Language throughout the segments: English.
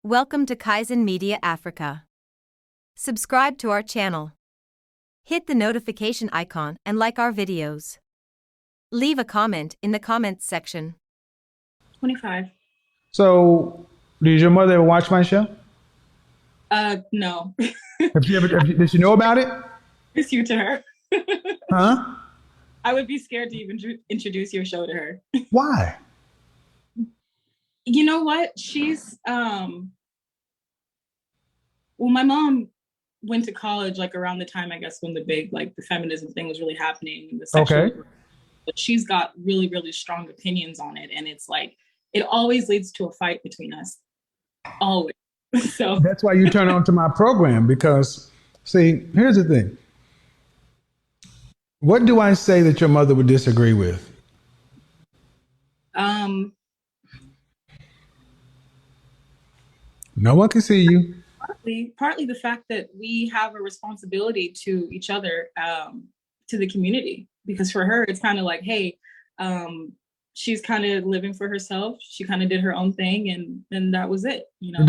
Welcome to Kaizen Media Africa. Subscribe to our channel. Hit the notification icon and like our videos. Leave a comment in the comments section. 25. So, did your mother ever watch my show? No. Did she know about it? Introduce you to her. Huh? I would be scared to even introduce your show to her. Why? You know what? She's, well, my mom went to college like around the time, I guess, when the big, like the feminism thing was really happening. And the sexual but she's got really, really strong opinions on it. And it's like, it always leads to a fight between us. Always. So that's why you turn on to my program, because see, here's the thing. What do I say that your mother would disagree with? No one can see you. Partly the fact that we have a responsibility to each other, to the community, because for her, it's kind of like, hey, she's kind of living for herself. She kind of did her own thing, and then that was it. You know,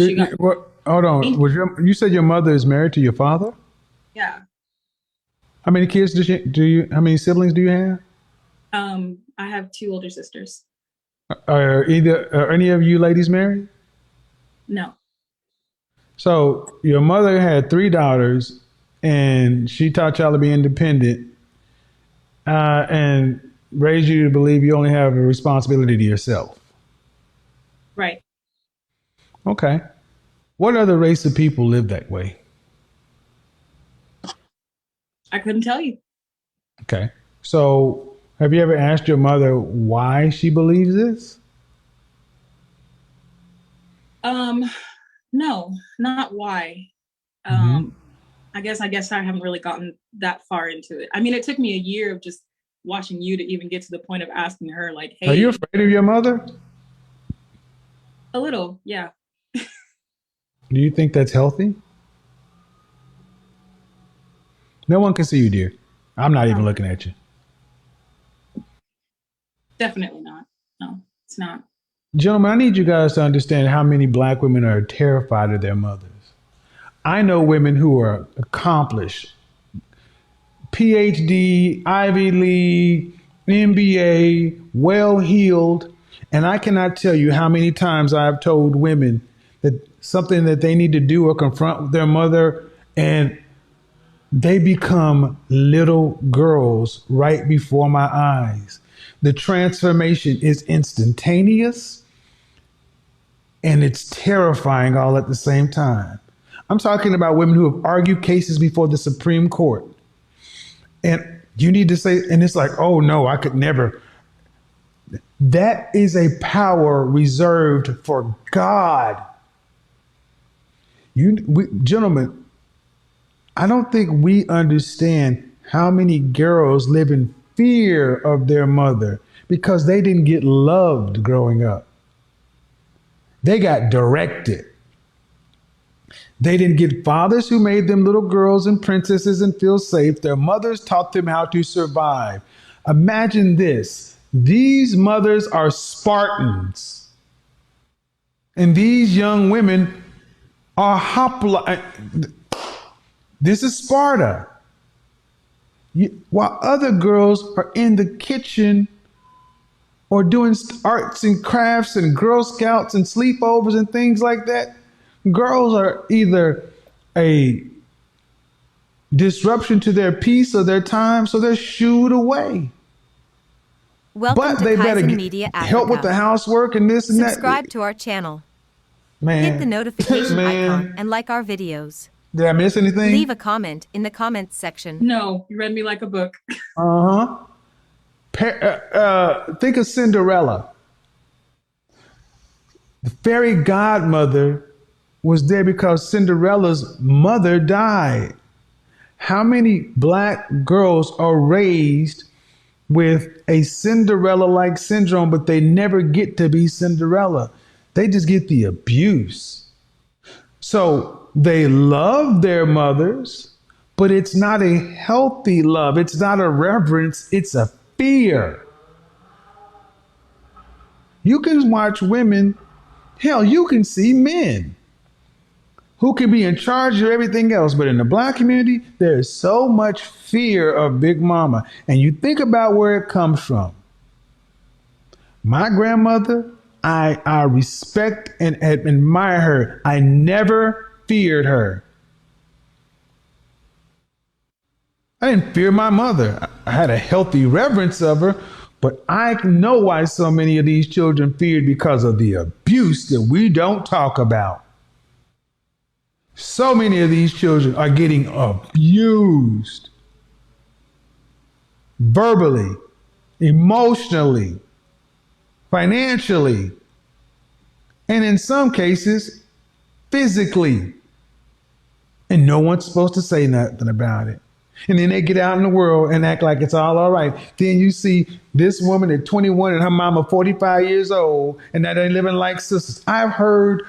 hold on. You said your mother is married to your father? Yeah. How many kids how many siblings do you have? I have 2 older sisters. Are any of you ladies married? No. So your mother had 3 daughters, and she taught y'all to be independent, and raised you to believe you only have a responsibility to yourself. Right. Okay. What other race of people live that way? I couldn't tell you. Okay. So have you ever asked your mother why she believes this? No, not why. I guess I haven't really gotten that far into it. I mean, it took me a year of just watching you to even get to the point of asking her, like, hey. Are you afraid of your mother? A little, yeah. Do you think that's healthy? No one can see you, dear. I'm not even looking at you. Definitely not. No, it's not. Gentlemen, I need you guys to understand how many Black women are terrified of their mothers. I know women who are accomplished, PhD, Ivy League, MBA, well-heeled, and I cannot tell you how many times I've told women that something that they need to do or confront their mother, and they become little girls right before my eyes. The transformation is instantaneous, and it's terrifying all at the same time. I'm talking about women who have argued cases before the Supreme Court. And you need to say, and it's like, oh no, I could never. That is a power reserved for God. Gentlemen, I don't think we understand how many girls live in fear of their mother because they didn't get loved growing up. They got directed. They didn't get fathers who made them little girls and princesses and feel safe. Their mothers taught them how to survive. Imagine this. These mothers are Spartans. And these young women are This is Sparta. While other girls are in the kitchen or doing arts and crafts and Girl Scouts and sleepovers and things like that, girls are either a disruption to their peace or their time, so they're shooed away. Welcome to Kaizen Media Africa. Help with the housework and this and that. Subscribe to our channel. Man. Hit the notification icon and like our videos. Did I miss anything? Leave a comment in the comments section. No, you read me like a book. Think of Cinderella. The fairy godmother was there because Cinderella's mother died. How many Black girls are raised with a Cinderella-like syndrome, but they never get to be Cinderella? They just get the abuse. So they love their mothers, but it's not a healthy love. It's not a reverence. It's a fear. You can watch women. Hell, you can see men who can be in charge of everything else. But in the black community, there is so much fear of Big Mama. And you think about where it comes from. My grandmother, I respect and admire her. I never feared her. I didn't fear my mother. I had a healthy reverence of her, but I know why so many of these children feared, because of the abuse that we don't talk about. So many of these children are getting abused verbally, emotionally, financially, and in some cases, physically. And no one's supposed to say nothing about it. And then they get out in the world and act like it's all right. Then you see this woman at 21 and her mama 45 years old, and now they're living like sisters. I've heard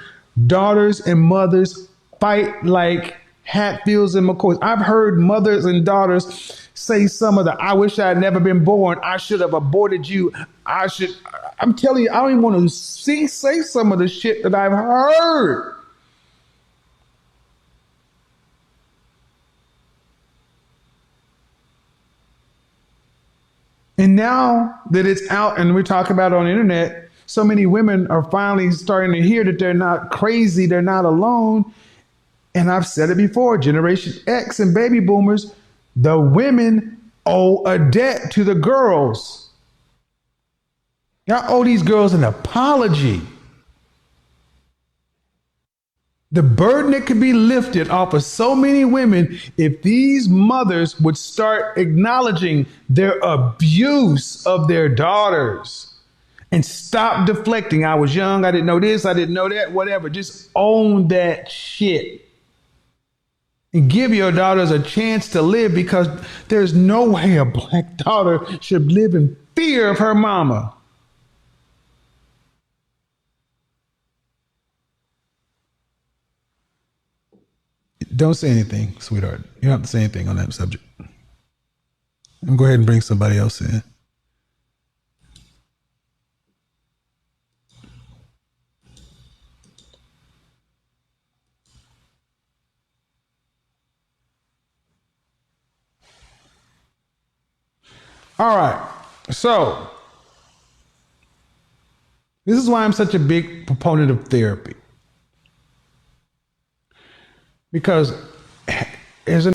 daughters and mothers fight like Hatfields and McCoys. I've heard mothers and daughters say some of the, I wish I had never been born. I should have aborted you. I'm telling you, I don't even want to say some of the shit that I've heard. And now that it's out and we talk about it on the internet, so many women are finally starting to hear that they're not crazy, they're not alone. And I've said it before, Generation X and baby boomers, the women owe a debt to the girls. Y'all owe these girls an apology. The burden that could be lifted off of so many women if these mothers would start acknowledging their abuse of their daughters and stop deflecting. I was young, I didn't know this, I didn't know that, whatever. Just own that shit. And give your daughters a chance to live, because there's no way a black daughter should live in fear of her mama. Don't say anything, sweetheart. You don't have to say anything on that subject. I'll go ahead and bring somebody else in. All right. So, this is why I'm such a big proponent of therapy. Because there's an